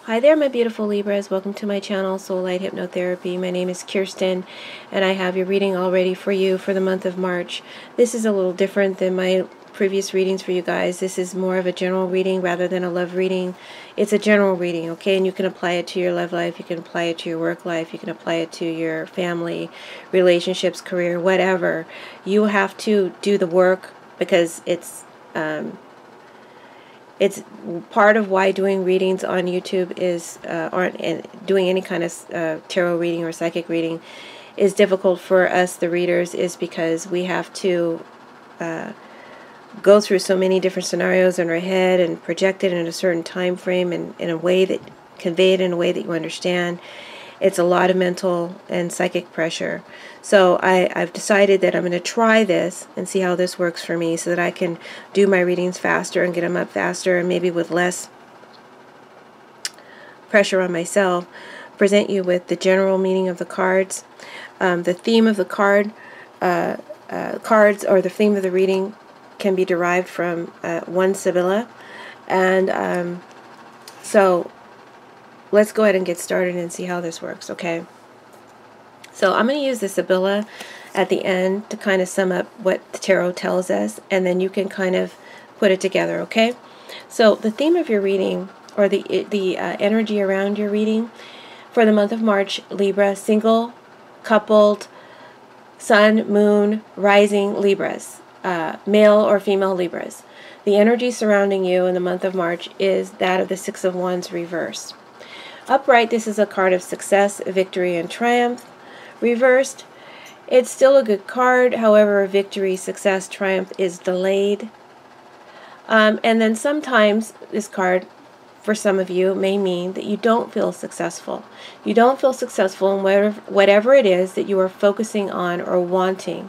Hi there, my beautiful Libras. Welcome to my channel, Soulight Hypnotherapy. My name is Kirsten, and I have your reading all ready for you for the month of March. This is a little different than my previous readings for you guys. This is more of a general reading rather than a love reading. It's a general reading, okay? And you can apply it to your love life. You can apply it to your work life. You can apply it to your family, relationships, career, whatever. You have to do the work because it's part of why doing readings on YouTube is, and doing any kind of tarot reading or psychic reading is difficult for us, the readers, is because we have to go through so many different scenarios in our head and project it in a certain time frame and in a way that convey it in a way that you understand. It's a lot of mental and psychic pressure. So I've decided that I'm going to try this and see how this works for me so that I can do my readings faster and get them up faster and maybe with less pressure on myself. Present you with the general meaning of the cards. The theme of the cards or the theme of the reading can be derived from one Sevilla. And so let's go ahead and get started and see how this works, okay? So I'm going to use the Sevilla at the end to kind of sum up what the tarot tells us, and then you can kind of put it together, okay? So the theme of your reading, or the energy around your reading for the month of March, Libra, single, coupled, sun, moon, rising Libras, male or female Libras. The energy surrounding you in the month of March is that of the Six of Wands reversed. Upright, this is a card of success, victory, and triumph. Reversed, it's still a good card. However, victory, success, triumph is delayed. And then sometimes this card, for some of you, may mean that you don't feel successful. You don't feel successful in whatever it is that you are focusing on or wanting,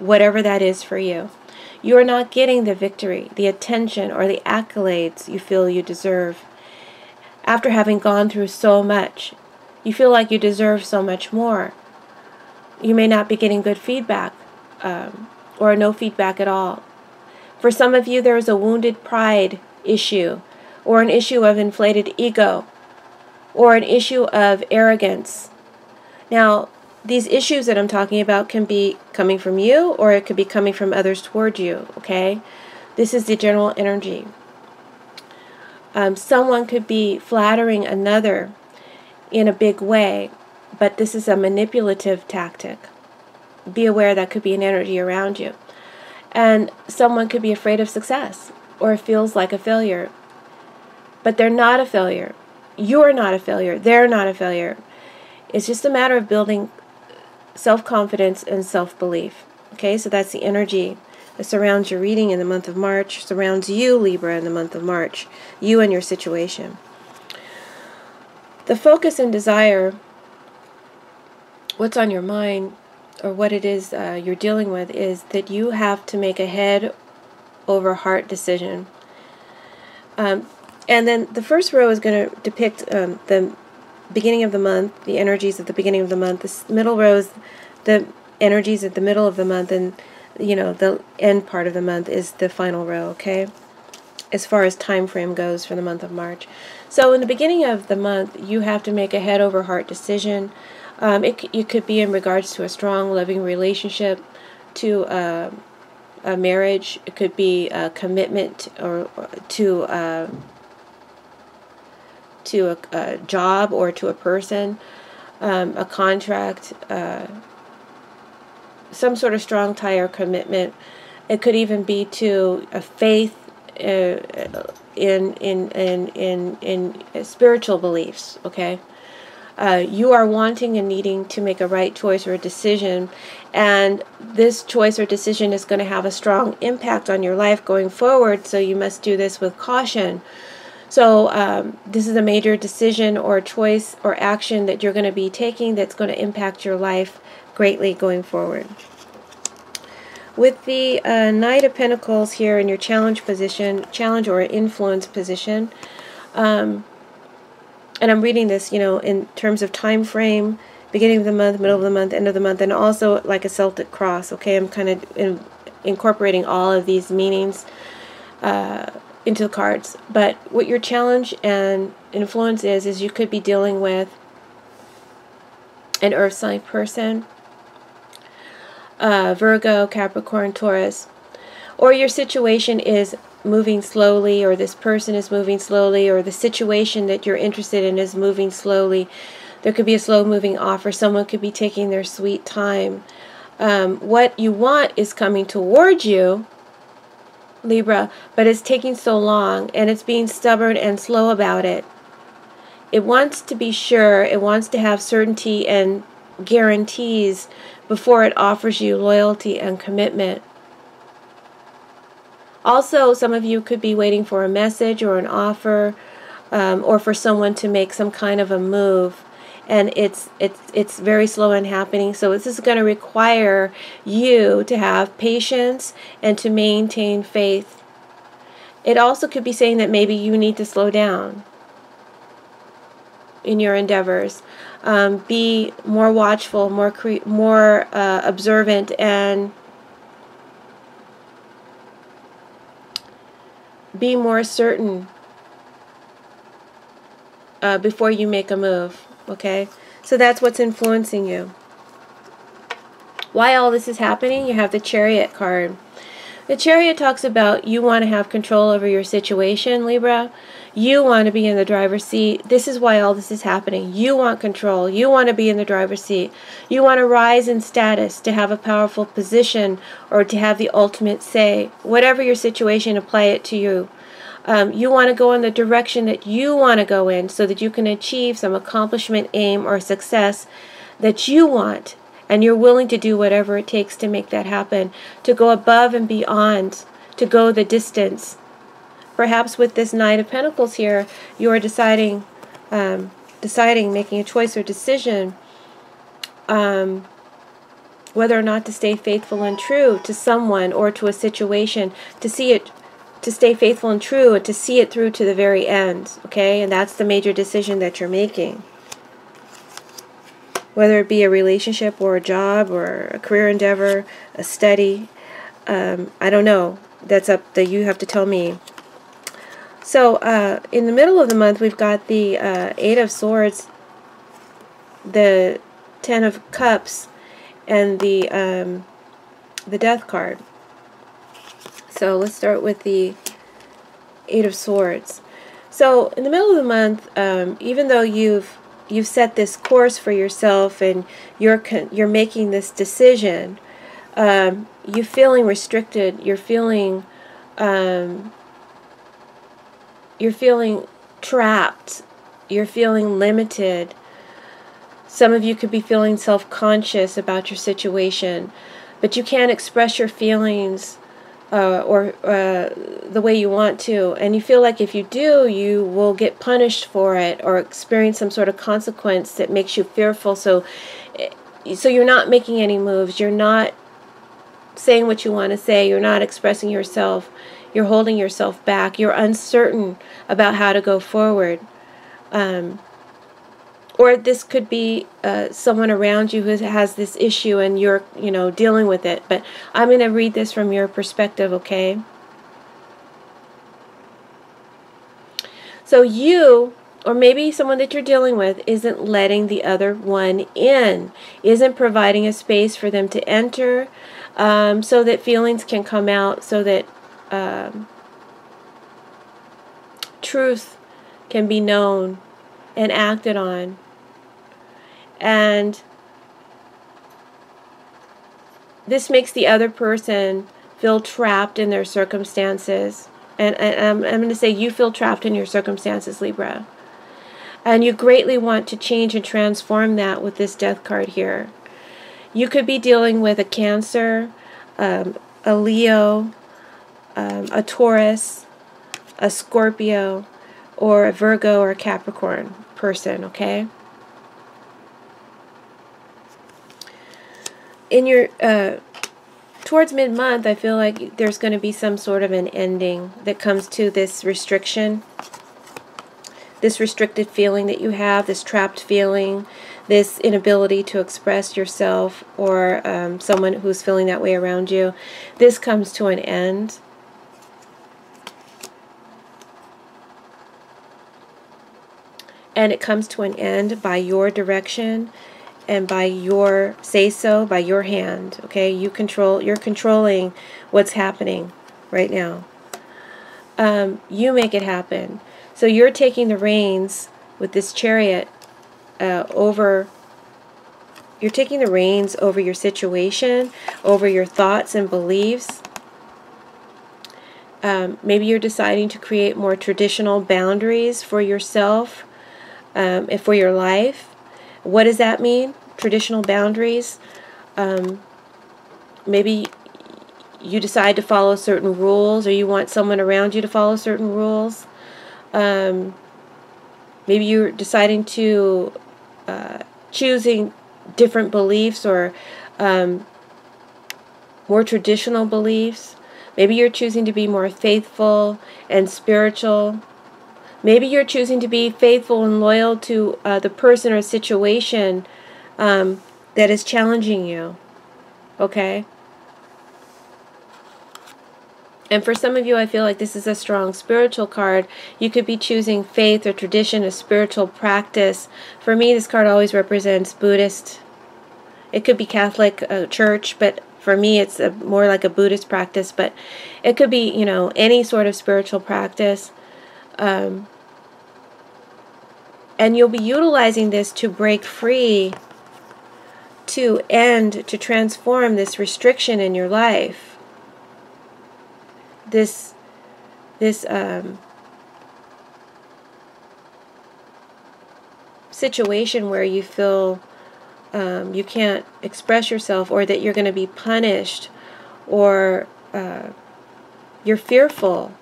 whatever that is for you. You are not getting the victory, the attention, or the accolades you feel you deserve. After having gone through so much, you feel like you deserve so much more. You may not be getting good feedback or no feedback at all. For some of you, there is a wounded pride issue or an issue of inflated ego or an issue of arrogance. Now, these issues that I'm talking about can be coming from you or it could be coming from others toward you, okay? This is the general energy. Someone could be flattering another in a big way, but this is a manipulative tactic. Be aware that could be an energy around you. And someone could be afraid of success or feels like a failure, but they're not a failure. You're not a failure. They're not a failure. It's just a matter of building self-confidence and self-belief. Okay, so that's the energy that surrounds your reading in the month of March, surrounds you, Libra, in the month of March, you and your situation. The focus and desire, what's on your mind, or what it is you're dealing with, is that you have to make a head over heart decision. And then the first row is going to depict the beginning of the month, the energies at the beginning of the month. The middle row is the energies at the middle of the month, and the end part of the month is the final row, okay? As far as time frame goes for the month of March. So in the beginning of the month, you have to make a head over heart decision. It could be in regards to a strong, loving relationship, to a marriage. It could be a commitment or to a job or to a person, a contract, some sort of strong tie or commitment. It could even be to a faith in spiritual beliefs, okay? You are wanting and needing to make a right choice or a decision, and this choice or decision is going to have a strong impact on your life going forward, so you must do this with caution. So this is a major decision or choice or action that you're going to be taking that's going to impact your life greatly going forward. With the Knight of Pentacles here in your challenge or influence position, and I'm reading this, in terms of time frame, beginning of the month, middle of the month, end of the month, and also like a Celtic cross, okay? I'm kind of incorporating all of these meanings into the cards. But what your challenge and influence is you could be dealing with an earth sign person, Virgo, Capricorn, Taurus, or your situation is moving slowly, or this person is moving slowly, or the situation that you're interested in is moving slowly. There could be a slow-moving offer. Someone could be taking their sweet time. What you want is coming towards you, Libra, but it's taking so long, and it's being stubborn and slow about it. It wants to be sure. It wants to have certainty and guarantees before it offers you loyalty and commitment. Also, some of you could be waiting for a message or an offer, or for someone to make some kind of a move, and it's very slow in happening. So this is going to require you to have patience and to maintain faith. It also could be saying that maybe you need to slow down in your endeavors. Be more watchful, more observant, and be more certain before you make a move. Okay, so that's what's influencing you. Why all this is happening? You have the Chariot card. The Chariot talks about you want to have control over your situation, Libra. You want to be in the driver's seat. This is why all this is happening. You want control. You want to be in the driver's seat. You want to rise in status, to have a powerful position, or to have the ultimate say. Whatever your situation, apply it to you. You want to go in the direction that you want to go in, so that you can achieve some accomplishment, aim, or success that you want. And you're willing to do whatever it takes to make that happen, to go above and beyond, to go the distance. Perhaps with this Knight of Pentacles here, you are deciding, making a choice or decision, whether or not to stay faithful and true to someone or to a situation, to stay faithful and true, and to see it through to the very end. Okay, and that's the major decision that you're making. Whether it be a relationship or a job or a career endeavor, a study, I don't know. That's up that you have to tell me. So in the middle of the month, we've got the Eight of Swords, the Ten of Cups, and the Death card. So let's start with the Eight of Swords. So in the middle of the month, even though you've set this course for yourself and you're making this decision, you're feeling restricted. You're feeling trapped. You're feeling limited. Some of you could be feeling self-conscious about your situation, but you can't express your feelings or the way you want to, and you feel like if you do, you will get punished for it or experience some sort of consequence that makes you fearful. So you're not making any moves. You're not saying what you want to say. You're not expressing yourself. You're holding yourself back. You're uncertain about how to go forward. Or this could be someone around you who has this issue and you're, dealing with it. But I'm going to read this from your perspective, okay? So you, or maybe someone that you're dealing with, isn't letting the other one in, isn't providing a space for them to enter, so that feelings can come out, so that truth can be known and acted on. And this makes the other person feel trapped in their circumstances. And I'm going to say you feel trapped in your circumstances, Libra. And you greatly want to change and transform that with this Death card here. You could be dealing with a Cancer, a Leo, a Taurus, a Scorpio, or a Virgo or a Capricorn person, okay? In your towards mid-month, I feel like there's going to be some sort of an ending that comes to this restriction, this restricted feeling that you have, this trapped feeling, this inability to express yourself, or someone who's feeling that way around you. This comes to an end. and it comes to an end by your direction and by your say-so, by your hand. Okay, you're controlling what's happening right now. You make it happen. So you're taking the reins with this Chariot over. You're taking the reins over your situation, over your thoughts and beliefs. Maybe you're deciding to create more traditional boundaries for yourself and for your life. What does that mean? Traditional boundaries. Maybe you decide to follow certain rules, or you want someone around you to follow certain rules. Maybe you're deciding to choosing different beliefs or more traditional beliefs. Maybe you're choosing to be more faithful and spiritual. Maybe you're choosing to be faithful and loyal to the person or situation that is challenging you. Okay? And for some of you, I feel like this is a strong spiritual card. You could be choosing faith or tradition, a spiritual practice. For me, this card always represents Buddhist. It could be Catholic church, but for me, it's more like a Buddhist practice. But it could be, any sort of spiritual practice. And you'll be utilizing this to break free, to transform this restriction in your life. This situation where you feel you can't express yourself, or that you're going to be punished, or you're fearful.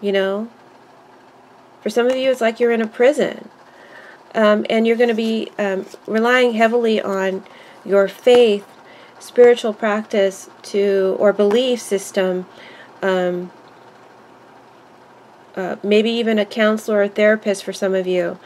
For some of you, it's like you're in a prison, and you're going to be relying heavily on your faith, spiritual practice or belief system. Maybe even a counselor or therapist for some of you.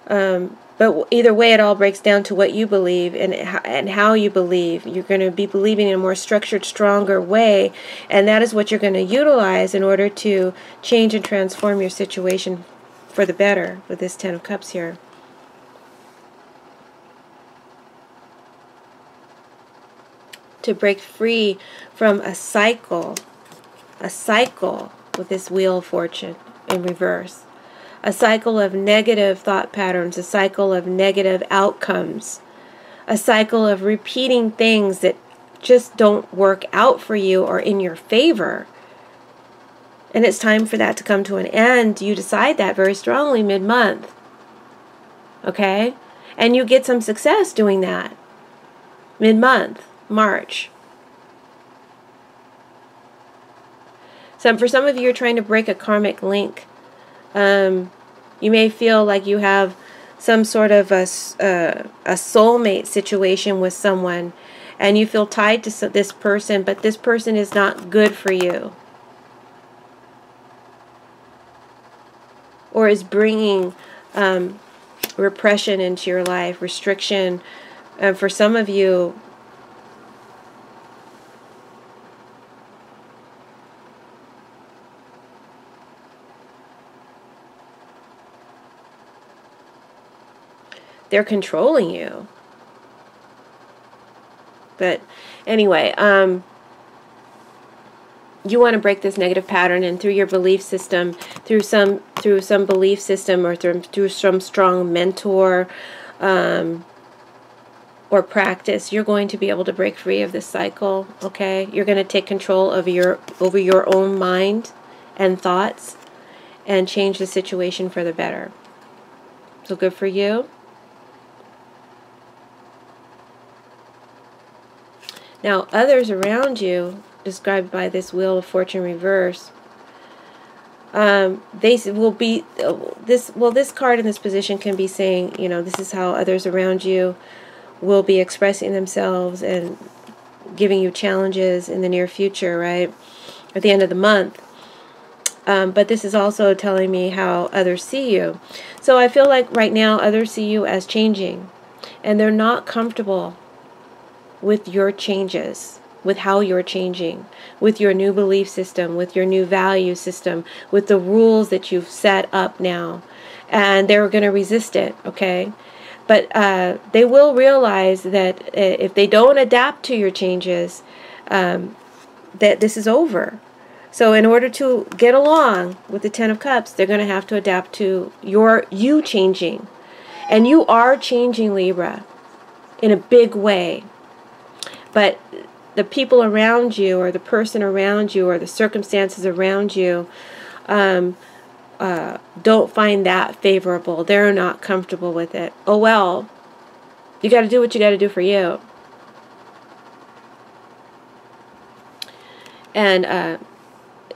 But either way, it all breaks down to what you believe and how you believe. You're going to be believing in a more structured, stronger way, and that is what you're going to utilize in order to change and transform your situation for the better with this Ten of Cups here. To break free from a cycle with this Wheel of Fortune in reverse. A cycle of negative thought patterns, a cycle of negative outcomes, a cycle of repeating things that just don't work out for you or in your favor. And it's time for that to come to an end. You decide that very strongly mid-month. Okay? And you get some success doing that. Mid-month, March. So for some of you, you're trying to break a karmic link. You may feel like you have some sort of a soulmate situation with someone, and you feel tied to this person, but this person is not good for you, or is bringing repression into your life, restriction. For some of you, they're controlling you. But anyway, you want to break this negative pattern, and through your belief system, through some belief system, or through some strong mentor or practice, you're going to be able to break free of this cycle. Okay, you're going to take control of over your own mind and thoughts, and change the situation for the better. So good for you. Now, others around you, described by this Wheel of Fortune reverse, they will be this card in this position can be saying, this is how others around you will be expressing themselves and giving you challenges in the near future, right? At the end of the month. But this is also telling me how others see you. So I feel like right now others see you as changing, and they're not comfortable with your changes. with how you're changing, with your new belief system, with your new value system, with the rules that you've set up now. And they're going to resist it, okay? But they will realize that if they don't adapt to your changes, that this is over. So in order to get along with the Ten of Cups, they're going to have to adapt to you changing. And you are changing, Libra, in a big way. But the people around you, or the person around you, or the circumstances around you don't find that favorable. They're not comfortable with it. Oh well, you got to do what you got to do for you. And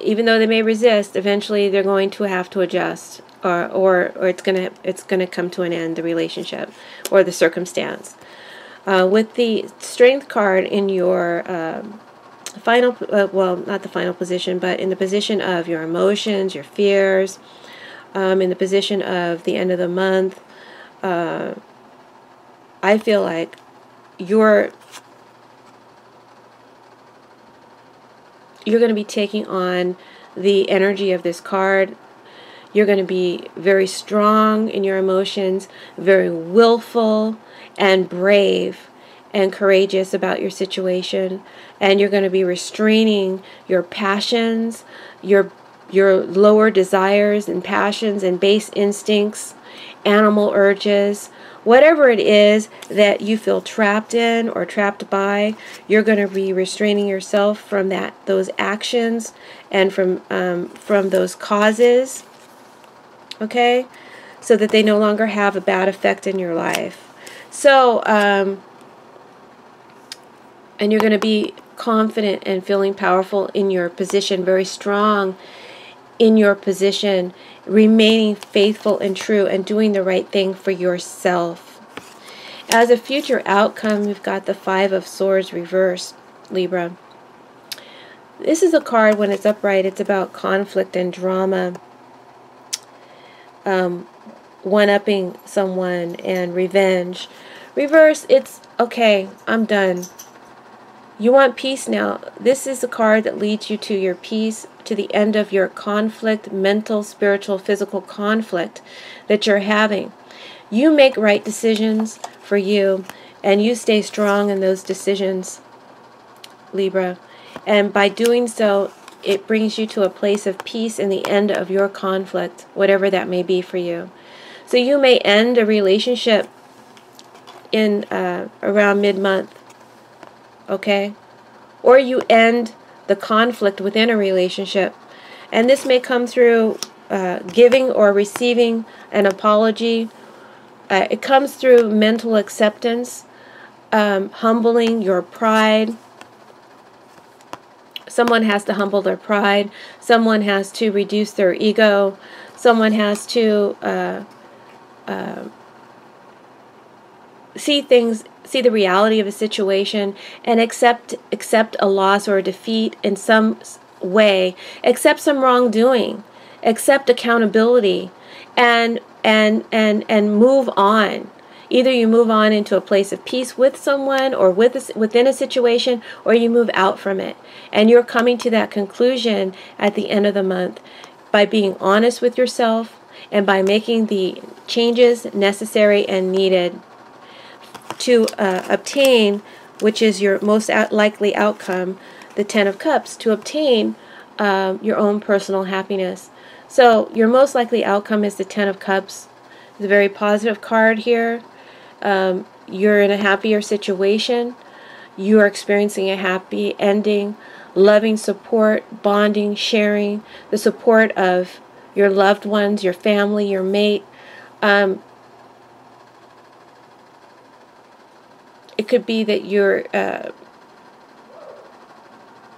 even though they may resist, eventually they're going to have to adjust, or it's gonna come to an end, the relationship or the circumstance. With the Strength card in your final, well, not the final position, but in the position of your emotions, your fears, in the position of the end of the month, I feel like you're going to be taking on the energy of this card. You're going to be very strong in your emotions, very willful and brave and courageous about your situation. And you're going to be restraining your passions, your lower desires and passions and base instincts, animal urges, whatever it is that you feel trapped in or trapped by. You're going to be restraining yourself from those actions and from those causes, okay, so that they no longer have a bad effect in your life. So, and you're going to be confident and feeling powerful in your position, very strong in your position, remaining faithful and true and doing the right thing for yourself. As a future outcome, we've got the Five of Swords reversed, Libra. This is a card, when it's upright, it's about conflict and drama, one-upping someone and revenge. Reverse, it's okay, I'm done. You want peace now. This is a card that leads you to your peace, to the end of your conflict, mental, spiritual, physical conflict that you're having. You make right decisions for you, and you stay strong in those decisions, Libra. And by doing so, it brings you to a place of peace in the end of your conflict, whatever that may be for you. So you may end a relationship in around mid-month, okay? Or you end the conflict within a relationship. And this may come through giving or receiving an apology. It comes through mental acceptance, humbling your pride. Someone has to humble their pride. Someone has to reduce their ego. Someone has to see the reality of a situation and accept a loss or a defeat in some way, accept some wrongdoing, accept accountability, and move on. Either you move on into a place of peace with someone or within a situation, or you move out from it. And you're coming to that conclusion at the end of the month by being honest with yourself and by making the changes necessary and needed to obtain, which is your most likely outcome, the Ten of Cups, to obtain your own personal happiness. So your most likely outcome is the Ten of Cups. It's a very positive card here. You're in a happier situation. You are experiencing a happy ending, loving support, bonding, sharing, the support of your loved ones, your family, your mate. It could be that you're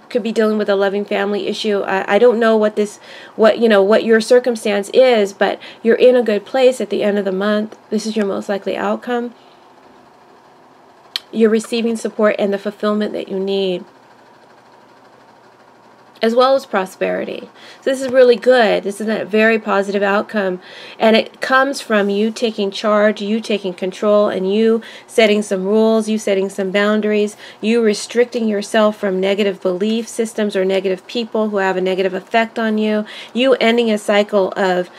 could be dealing with a loving family issue. I don't know what your circumstance is, but you're in a good place at the end of the month. This is your most likely outcome. You're receiving support and the fulfillment that you need. as well as prosperity. So this is really good. This is a very positive outcome, and it comes from you taking charge, you taking control, and you setting some rules, you setting some boundaries, you restricting yourself from negative belief systems or negative people who have a negative effect on you, you ending a cycle of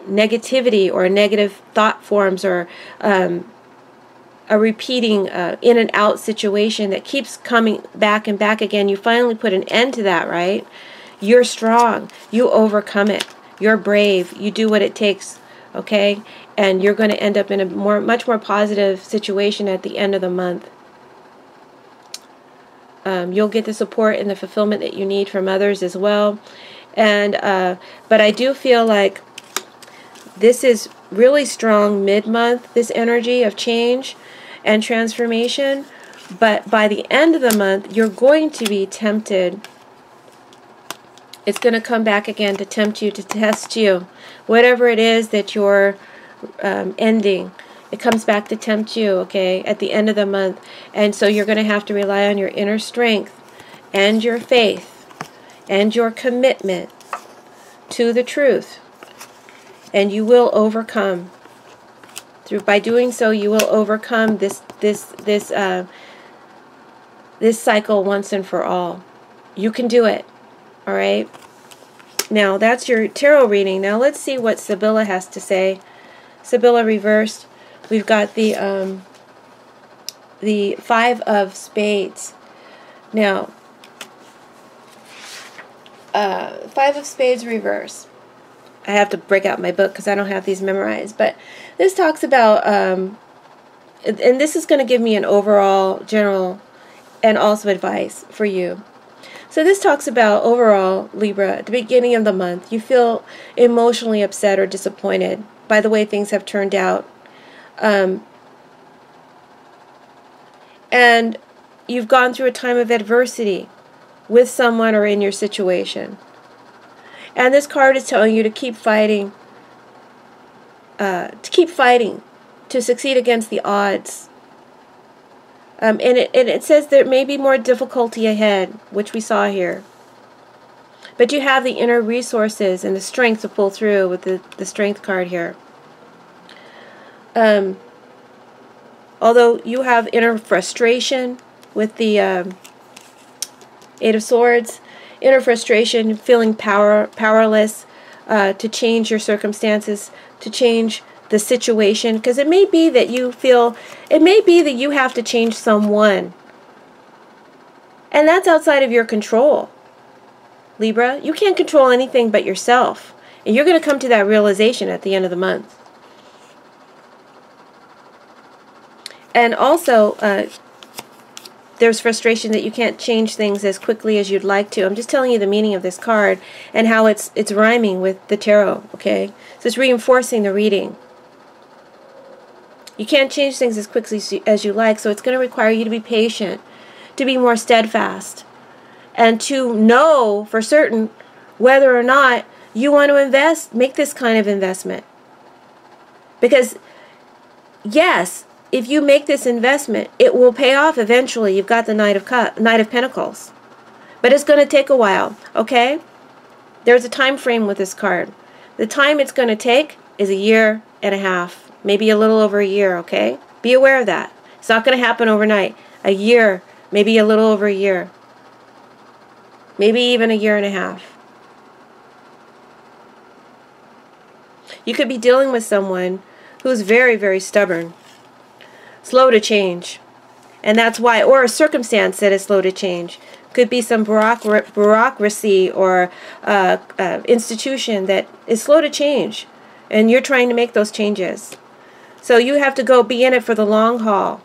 negativity or negative thought forms, or a repeating in and out situation that keeps coming back and back again. You finally put an end to that, right? You're strong. You overcome it. You're brave. You do what it takes, okay? And you're going to end up in a much more positive situation at the end of the month. You'll get the support and the fulfillment that you need from others as well. And but I do feel like this is really strong mid-month, this energy of change and transformation. But by the end of the month, you're going to be tempted. It's going to come back again to tempt you, to test you. Whatever it is that you're ending, it comes back to tempt you, okay, at the end of the month. And so you're going to have to rely on your inner strength and your faith and your commitment to the truth. And you will overcome. By doing so, you will overcome this cycle once and for all. You can do it. All right. Now that's your tarot reading. Now let's see what Sevilla has to say. Sevilla reversed. We've got the Five of Spades. Now, Five of Spades reverse. I have to break out my book because I don't have these memorized. But this talks about, and this is going to give me an overall, general, and also advice for you. So this talks about overall, Libra, at the beginning of the month, you feel emotionally upset or disappointed by the way things have turned out. And you've gone through a time of adversity with someone or in your situation. And this card is telling you to keep fighting, to succeed against the odds. And it says there may be more difficulty ahead, which we saw here. But you have the inner resources and the strength to pull through with the Strength card here. Although you have inner frustration with the Eight of Swords, inner frustration, feeling powerless to change your circumstances, to change the situation, because it may be that you feel, it may be that you have to change someone, and that's outside of your control. Libra, you can't control anything but yourself, and you're going to come to that realization at the end of the month. And also, there's frustration that you can't change things as quickly as you'd like to. I'm just telling you the meaning of this card and how it's rhyming with the tarot, okay? So it's reinforcing the reading. You can't change things as quickly as you like, so it's going to require you to be patient, to be more steadfast, and to know for certain whether or not you want to make this kind of investment. Because, yes, if you make this investment, it will pay off Eventually, you've got the Knight of Pentacles. But it's going to take a while, okay? There's a time frame with this card. The time it's going to take is 1.5 years, maybe a little over a year, okay? Be aware of that. It's not going to happen overnight. A year, maybe a little over a year. Maybe even 1.5 years. You could be dealing with someone who's very, very stubborn. Slow to change. And that's why, or a circumstance that is slow to change. Could be some bureaucracy or institution that is slow to change. And you're trying to make those changes. So you have to be in it for the long haul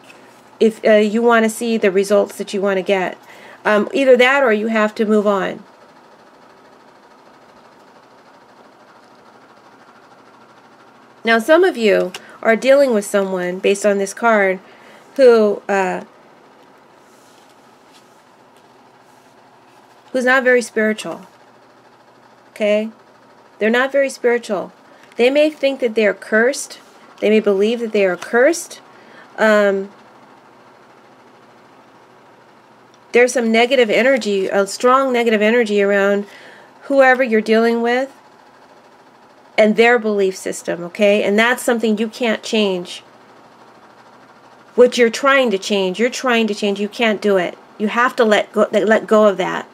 if you want to see the results that you want to get. Either that or you have to move on. Now some of you are dealing with someone, based on this card, who's not very spiritual. Okay? They're not very spiritual. They may think that they are cursed. They may believe that they are cursed. there's some negative energy, a strong negative energy around whoever you're dealing with and their belief system, okay? And that's something you can't change. What you're trying to change, you can't do it. You have to let go of that.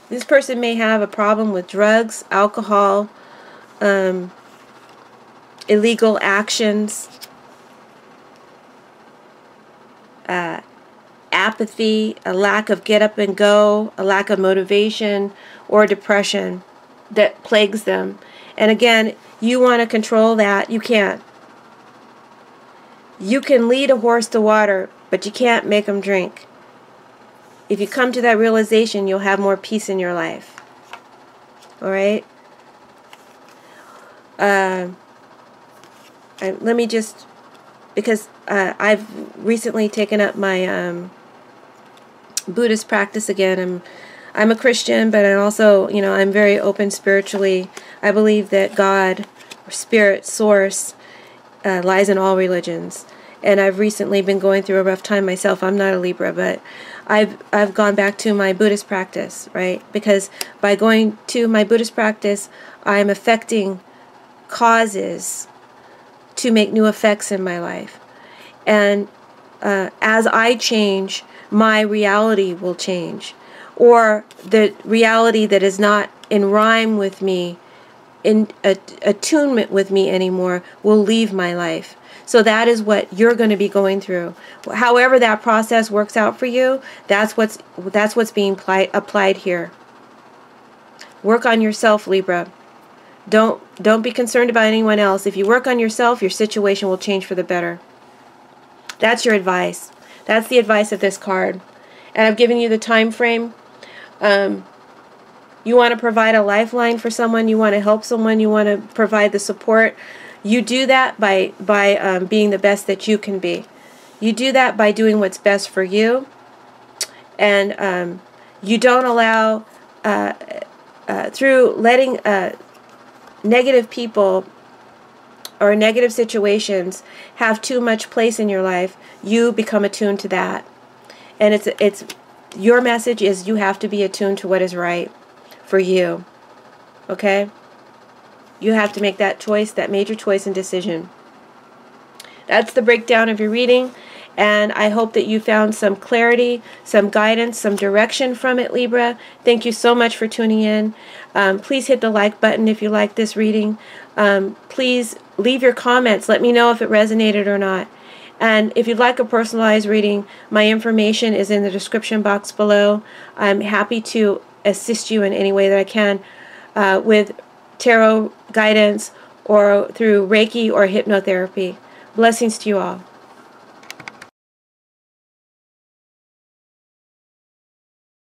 This person may have a problem with drugs, alcohol, illegal actions, apathy, a lack of get up and go, a lack of motivation, or depression that plagues them. And again, you want to control that. You can't. You can lead a horse to water, but you can't make him drink. If you come to that realization, you'll have more peace in your life. All right? Let me just, because I've recently taken up my Buddhist practice again. I'm a Christian, but I'm also, I'm very open spiritually. I believe that God, or spirit, source, lies in all religions. And I've recently been going through a rough time myself. I'm not a Libra, but I've gone back to my Buddhist practice, right? Because by going to my Buddhist practice, I'm affecting causes to make new effects in my life. And as I change, my reality will change. Or the reality that is not in rhyme with me, in attunement with me anymore, will leave my life. So that is what you're going to be going through. However that process works out for you, that's what's being applied here. Work on yourself, Libra. Don't be concerned about anyone else. If you work on yourself, your situation will change for the better. That's your advice. That's the advice of this card. And I've given you the time frame. You want to provide a lifeline for someone. You want to help someone. You want to provide the support. You do that by being the best that you can be. You do that by doing what's best for you. And you don't allow, through letting negative people or negative situations have too much place in your life, you become attuned to that. And it's your message is you have to be attuned to what is right for you. Okay? You have to make that choice, that major choice and decision. That's the breakdown of your reading. And I hope that you found some clarity, some guidance, some direction from it, Libra. Thank you so much for tuning in. Please hit the like button if you like this reading. Please leave your comments. Let me know if it resonated or not. And if you'd like a personalized reading, my information is in the description box below. I'm happy to assist you in any way that I can with tarot guidance or through Reiki or hypnotherapy. Blessings to you all.